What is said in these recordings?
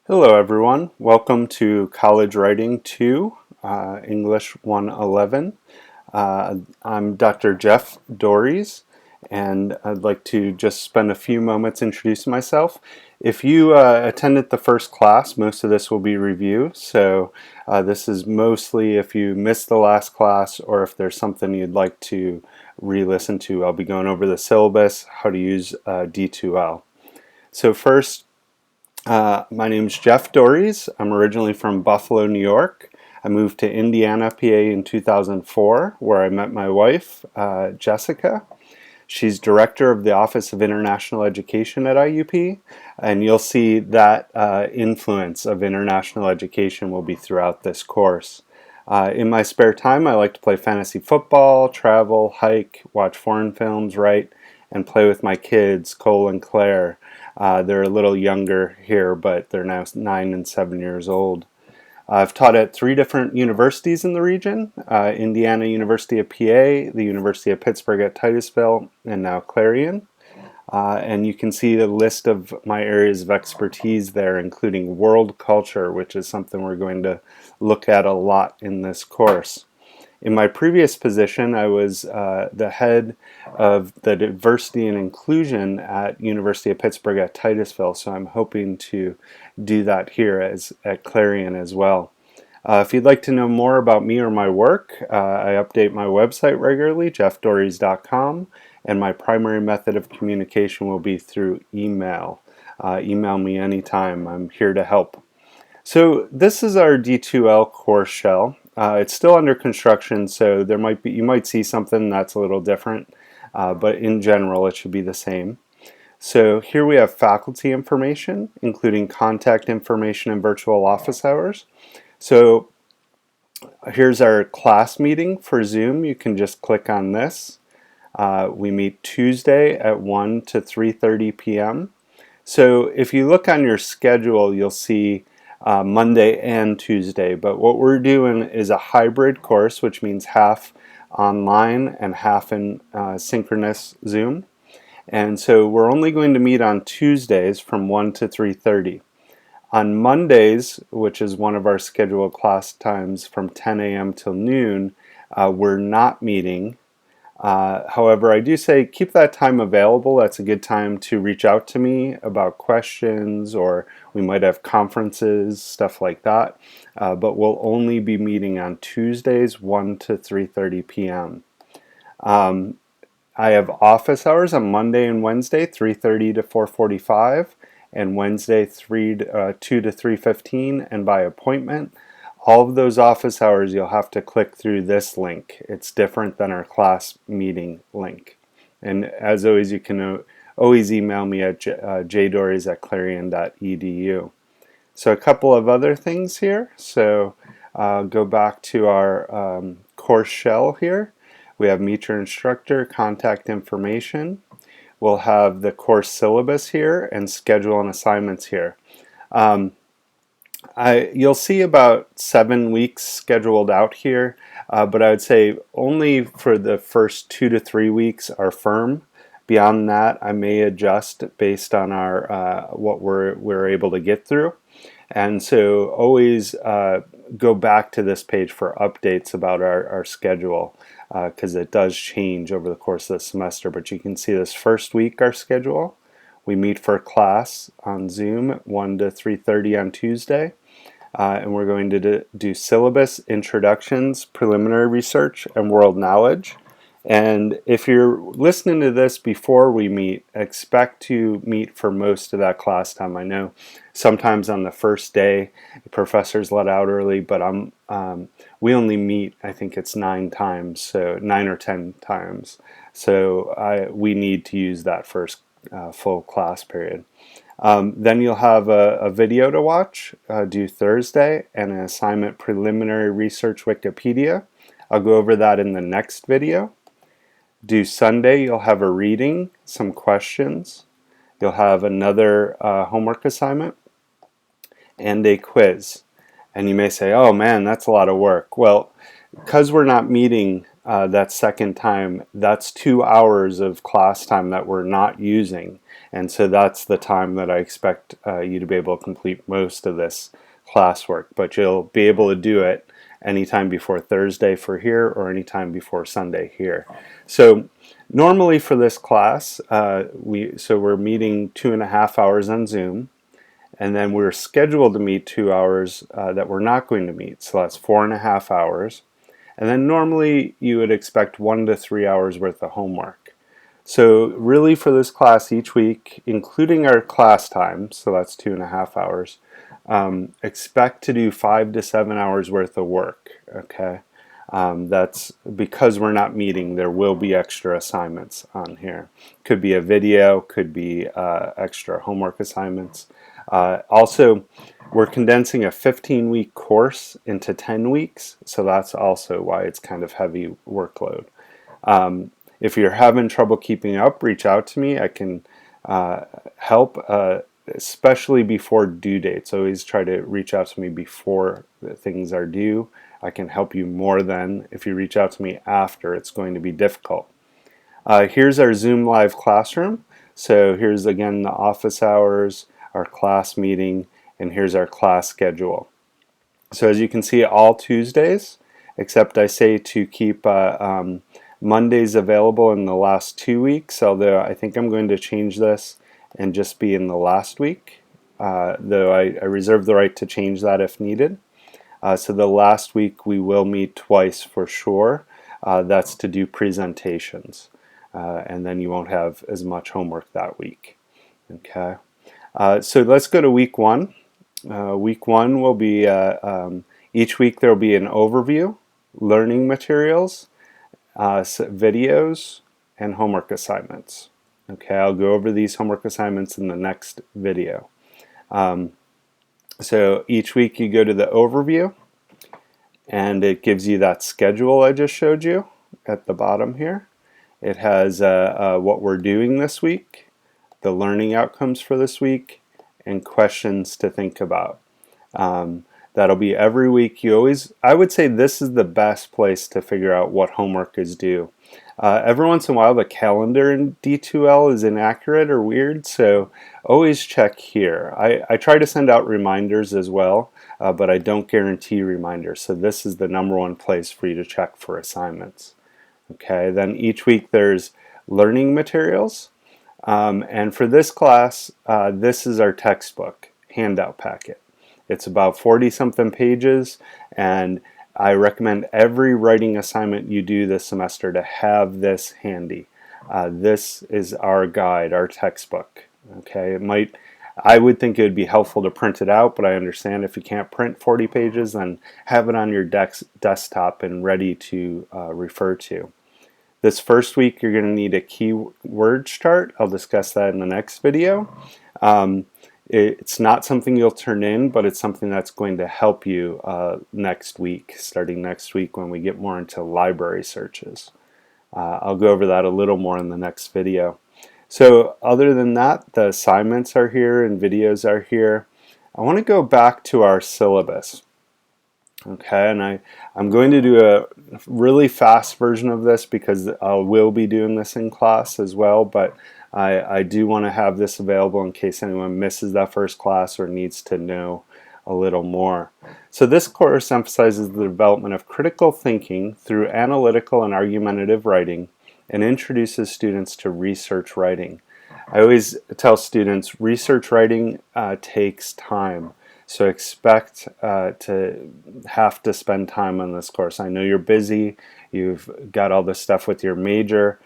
Hello everyone, welcome to College Writing 2, English 111. I'm Dr. Jeff Dories, and I'd like to just spend a few moments introducing myself. If you attended the first class, most of this will be review, so this is mostly if you missed the last class or if there's something you'd like to re-listen to. I'll be going over the syllabus, how to use D2L. So first, my name's Jeff Dories. I'm originally from Buffalo, New York. I moved to Indiana, PA in 2004, where I met my wife, Jessica. She's director of the Office of International Education at IUP, and you'll see that influence of international education will be throughout this course. In my spare time, I like to play fantasy football, travel, hike, watch foreign films, write, and play with my kids, Cole and Claire. They're a little younger here, but they're now 9 and 7 years old. I've taught at 3 different universities in the region, Indiana University of PA, the University of Pittsburgh at Titusville, and now Clarion. And you can see the list of my areas of expertise there, including world culture, which is something we're going to look at a lot in this course. In my previous position, I was the head of the diversity and inclusion at University of Pittsburgh at Titusville, so I'm hoping to do that here at Clarion as well. If you'd like to know more about me or my work, I update my website regularly, jeffdories.com, and my primary method of communication will be through email. Email me anytime. I'm here to help. So this is our D2L course shell. It's still under construction, so you might see something that's a little different, but in general it should be the same. So here we have faculty information, including contact information and virtual office hours. So here's our class meeting for Zoom. You can just click on this. We meet Tuesday at 1 to 3:30 p.m. So if you look on your schedule, you'll see Monday and Tuesday, but what we're doing is a hybrid course, which means half online and half in synchronous Zoom. And so we're only going to meet on Tuesdays from 1 to 3:30. On Mondays, which is one of our scheduled class times from 10 a.m. till noon, we're not meeting. However, I do say keep that time available. That's a good time to reach out to me about questions, or we might have conferences, stuff like that. But we'll only be meeting on Tuesdays, 1 to 3:30 p.m. I have office hours on Monday and Wednesday, 3:30 to 4:45, and Wednesday, 2 to 3:15, and by appointment. All of those office hours, you'll have to click through this link. It's different than our class meeting link. And as always, you can always email me at jdories@clarion.edu. So a couple of other things here. So go back to our course shell here. We have meet your instructor, contact information. We'll have the course syllabus here and schedule and assignments here. You'll see about 7 weeks scheduled out here, but I would say only for the first 2 to 3 weeks are firm. Beyond that, I may adjust based on our what we're able to get through. And so always go back to this page for updates about our schedule, because it does change over the course of the semester. But you can see this first week our schedule. We meet for class on Zoom 1 to 3:30 on Tuesday. And we're going to do syllabus, introductions, preliminary research, and world knowledge. And if you're listening to this before we meet, expect to meet for most of that class time. I know sometimes on the first day, professors let out early, but we only meet, I think it's 9 times, so 9 or 10 times. So we need to use that first full class period. Then you'll have a video to watch due Thursday and an assignment preliminary research Wikipedia. I'll go over that in the next video. Due Sunday, you'll have a reading, some questions. You'll have another homework assignment and a quiz. And you may say, oh man, that's a lot of work. Well, because we're not meeting that second time, that's 2 hours of class time that we're not using. And so that's the time that I expect you to be able to complete most of this classwork. But you'll be able to do it anytime before Thursday for here or anytime before Sunday here. So normally for this class, we're meeting 2.5 hours on Zoom, and then we're scheduled to meet 2 hours that we're not going to meet. So that's 4.5 hours. And then normally you would expect 1 to 3 hours worth of homework. So really for this class each week, including our class time, so that's 2.5 hours, expect to do 5 to 7 hours worth of work, okay? That's because we're not meeting, there will be extra assignments on here. Could be a video, could be extra homework assignments. Also, we're condensing a 15-week course into 10 weeks, so that's also why it's kind of heavy workload. If you're having trouble keeping up, reach out to me. I can help, especially before due dates. Always try to reach out to me before things are due. I can help you more than if you reach out to me after. It's going to be difficult. Here's our Zoom live classroom. So here's again the office hours, our class meeting, and here's our class schedule. So as you can see, all Tuesdays, except I say to keep Mondays available in the last 2 weeks, although I think I'm going to change this and just be in the last week, though I reserve the right to change that if needed. So the last week we will meet twice for sure. That's to do presentations, and then you won't have as much homework that week. Okay. So let's go to week 1. Week 1 will be, each week there will be an overview, learning materials, videos, and homework assignments. Okay, I'll go over these homework assignments in the next video. So each week you go to the overview, and it gives you that schedule I just showed you at the bottom here. It has what we're doing this week, the learning outcomes for this week, and questions to think about. That'll be every week. I would say this is the best place to figure out what homework is due. Every once in a while the calendar in D2L is inaccurate or weird, so always check here. I try to send out reminders as well, but I don't guarantee reminders, so this is the #1 place for you to check for assignments. Okay, then each week there's learning materials, and for this class, this is our textbook handout packet. It's about 40-something pages, and I recommend every writing assignment you do this semester to have this handy. This is our guide, our textbook. Okay, I would think it would be helpful to print it out, but I understand if you can't print 40 pages, then have it on your desktop and ready to refer to. This first week you're going to need a keyword chart. I'll discuss that in the next video. It's not something you'll turn in, but it's something that's going to help you next week, starting next week when we get more into library searches. I'll go over that a little more in the next video. So other than that, the assignments are here and videos are here. I want to go back to our syllabus. Okay, and I'm going to do a really fast version of this because I will be doing this in class as well, but I do want to have this available in case anyone misses that first class or needs to know a little more. So this course emphasizes the development of critical thinking through analytical and argumentative writing and introduces students to research writing. I always tell students research writing takes time. So expect to have to spend time on this course. I know you're busy, you've got all this stuff with your major,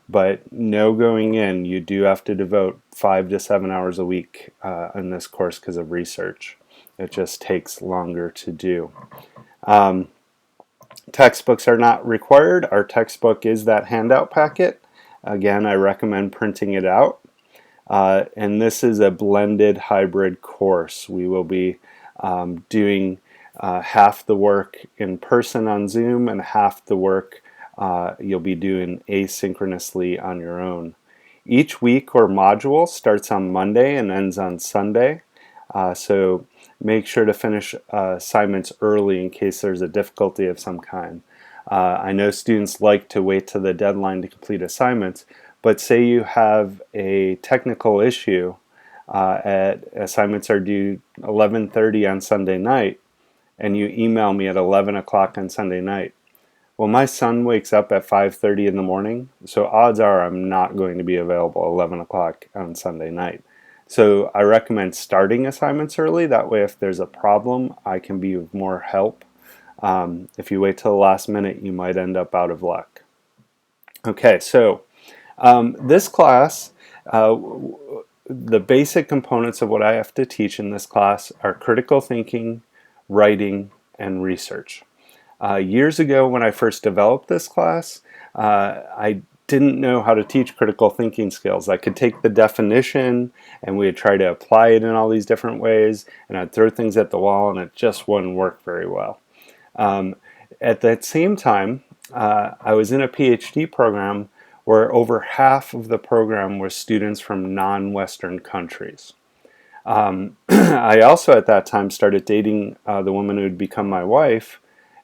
but know going in you do have to devote 5 to 7 hours a week in this course because of research. It just takes longer to do. Textbooks are not required. Our textbook is that handout packet. Again, I recommend printing it out. And this is a blended hybrid course. We will be doing half the work in person on Zoom and half the work you'll be doing asynchronously on your own. Each week or module starts on Monday and ends on Sunday. So make sure to finish assignments early in case there's a difficulty of some kind. I know students like to wait to the deadline to complete assignments, But say you have a technical issue at assignments are due 11:30 on Sunday night, and you email me at 11 o'clock on Sunday night. Well, my son wakes up at 5:30 in the morning, so odds are I'm not going to be available 11 o'clock on Sunday night. So I recommend starting assignments early. That way, if there's a problem, I can be of more help. If you wait till the last minute, you might end up out of luck. Okay, so this class, the basic components of what I have to teach in this class are critical thinking, writing, and research. Years ago when I first developed this class, I didn't know how to teach critical thinking skills. I could take the definition and we'd try to apply it in all these different ways, and I'd throw things at the wall and it just wouldn't work very well. At that same time, I was in a PhD program where over half of the program was students from non-Western countries. I also at that time started dating the woman who would become my wife,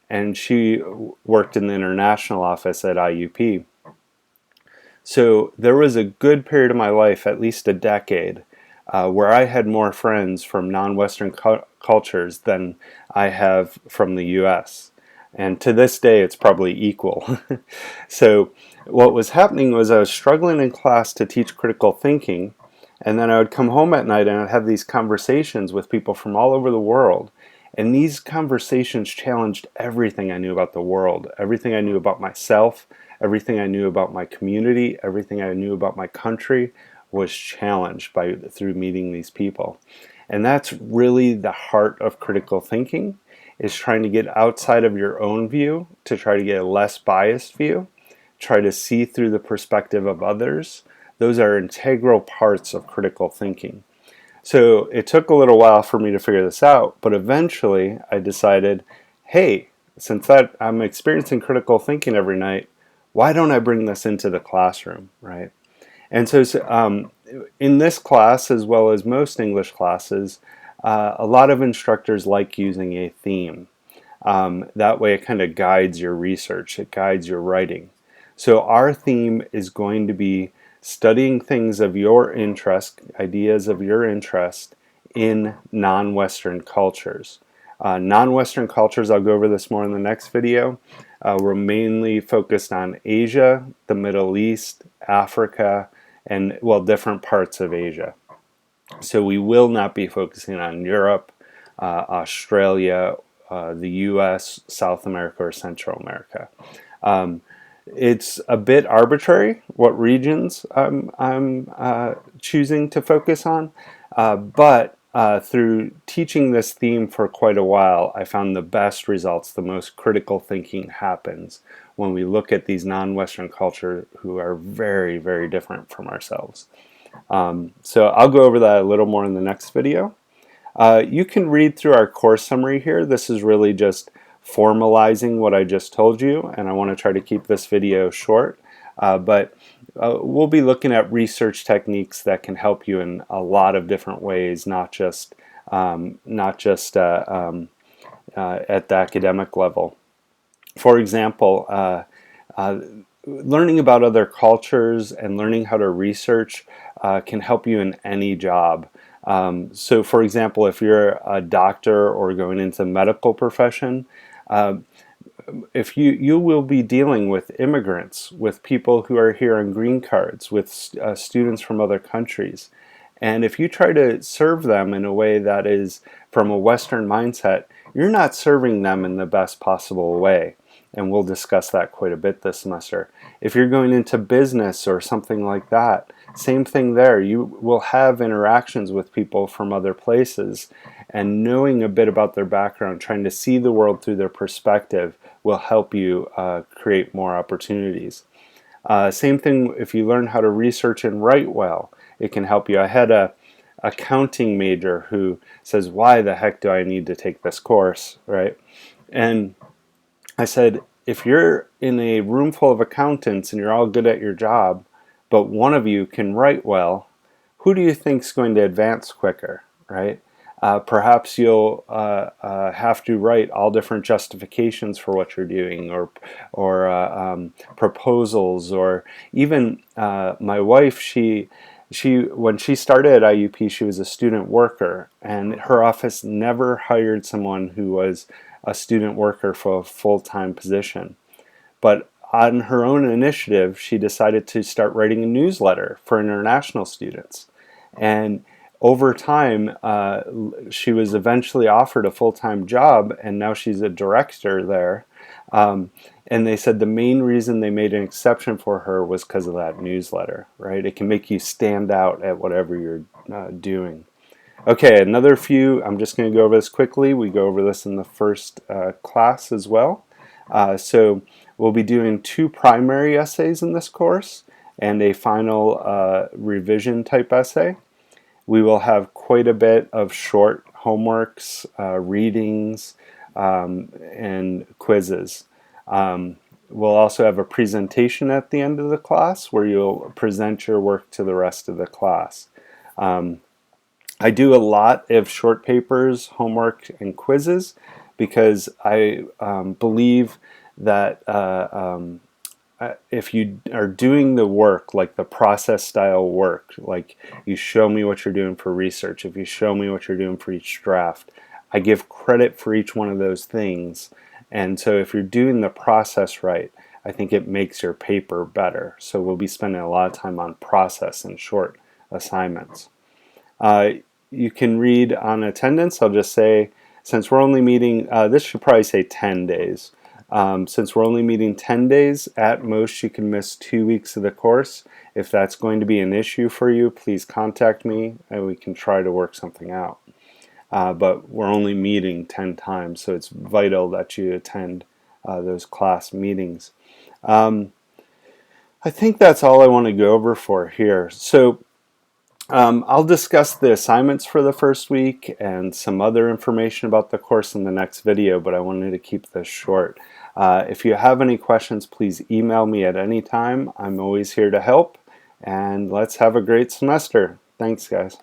and she worked in the international office at IUP. So there was a good period of my life, at least a decade, where I had more friends from non-Western cultures than I have from the US. And to this day, it's probably equal. So what was happening was I was struggling in class to teach critical thinking, and then I would come home at night and I'd have these conversations with people from all over the world. And these conversations challenged everything I knew about the world, everything I knew about myself, everything I knew about my community, everything I knew about my country was challenged through meeting these people. And that's really the heart of critical thinking, is trying to get outside of your own view to try to get a less biased view, try to see through the perspective of others. Those are integral parts of critical thinking. So it took a little while for me to figure this out, but eventually I decided, hey, since I'm experiencing critical thinking every night, why don't I bring this into the classroom, right? And so in this class, as well as most English classes, a lot of instructors like using a theme. That way it kind of guides your research, it guides your writing. So our theme is going to be studying things of your interest, ideas of your interest in non-Western cultures. Non-Western cultures, I'll go over this more in the next video. We're mainly focused on Asia, the Middle East, Africa, and, well, different parts of Asia. So we will not be focusing on Europe, Australia, the US, South America, or Central America. It's a bit arbitrary what regions I'm choosing to focus on, but through teaching this theme for quite a while, I found the best results, the most critical thinking happens when we look at these non-Western cultures who are very, very different from ourselves. So I'll go over that a little more in the next video. You can read through our course summary here. This is really just formalizing what I just told you, and I want to try to keep this video short, but we'll be looking at research techniques that can help you in a lot of different ways, not just at the academic level. For example, learning about other cultures and learning how to research can help you in any job. So for example, if you're a doctor or going into the medical profession, if you will be dealing with immigrants, with people who are here on green cards, with students from other countries. And if you try to serve them in a way that is from a Western mindset, you're not serving them in the best possible way. And we'll discuss that quite a bit this semester. If you're going into business or something like that, same thing there. You will have interactions with people from other places, and knowing a bit about their background, trying to see the world through their perspective will help you create more opportunities. Same thing if you learn how to research and write well, it can help you. I had a accounting major who says, why the heck do I need to take this course, right? And I said, if you're in a room full of accountants and you're all good at your job, but one of you can write well, who do you think is going to advance quicker, right? Perhaps you'll have to write all different justifications for what you're doing, or proposals, or even my wife. She when she started at IUP, she was a student worker, and her office never hired someone who was a student worker for a full-time position. But on her own initiative, she decided to start writing a newsletter for international students. And over time, she was eventually offered a full-time job, and now she's a director there. And they said the main reason they made an exception for her was because of that newsletter, right? It can make you stand out at whatever you're doing. Okay, another few, I'm just going to go over this quickly. We go over this in the first class as well. So we'll be doing 2 primary essays in this course and a final revision type essay. We will have quite a bit of short homeworks, readings, and quizzes. We'll also have a presentation at the end of the class where you'll present your work to the rest of the class. I do a lot of short papers, homework, and quizzes because I believe that if you are doing the work, like the process style work, like you show me what you're doing for research, if you show me what you're doing for each draft, I give credit for each one of those things. And so if you're doing the process right, I think it makes your paper better. So we'll be spending a lot of time on process and short assignments. You can read on attendance. I'll just say, since we're only meeting, this should probably say 10 days. Since we're only meeting 10 days, at most you can miss 2 weeks of the course. If that's going to be an issue for you, please contact me and we can try to work something out. But we're only meeting 10 times, so it's vital that you attend those class meetings. I think that's all I want to go over for here. So I'll discuss the assignments for the first week and some other information about the course in the next video, but I wanted to keep this short. If you have any questions, please email me at any time. I'm always here to help, and let's have a great semester. Thanks, guys.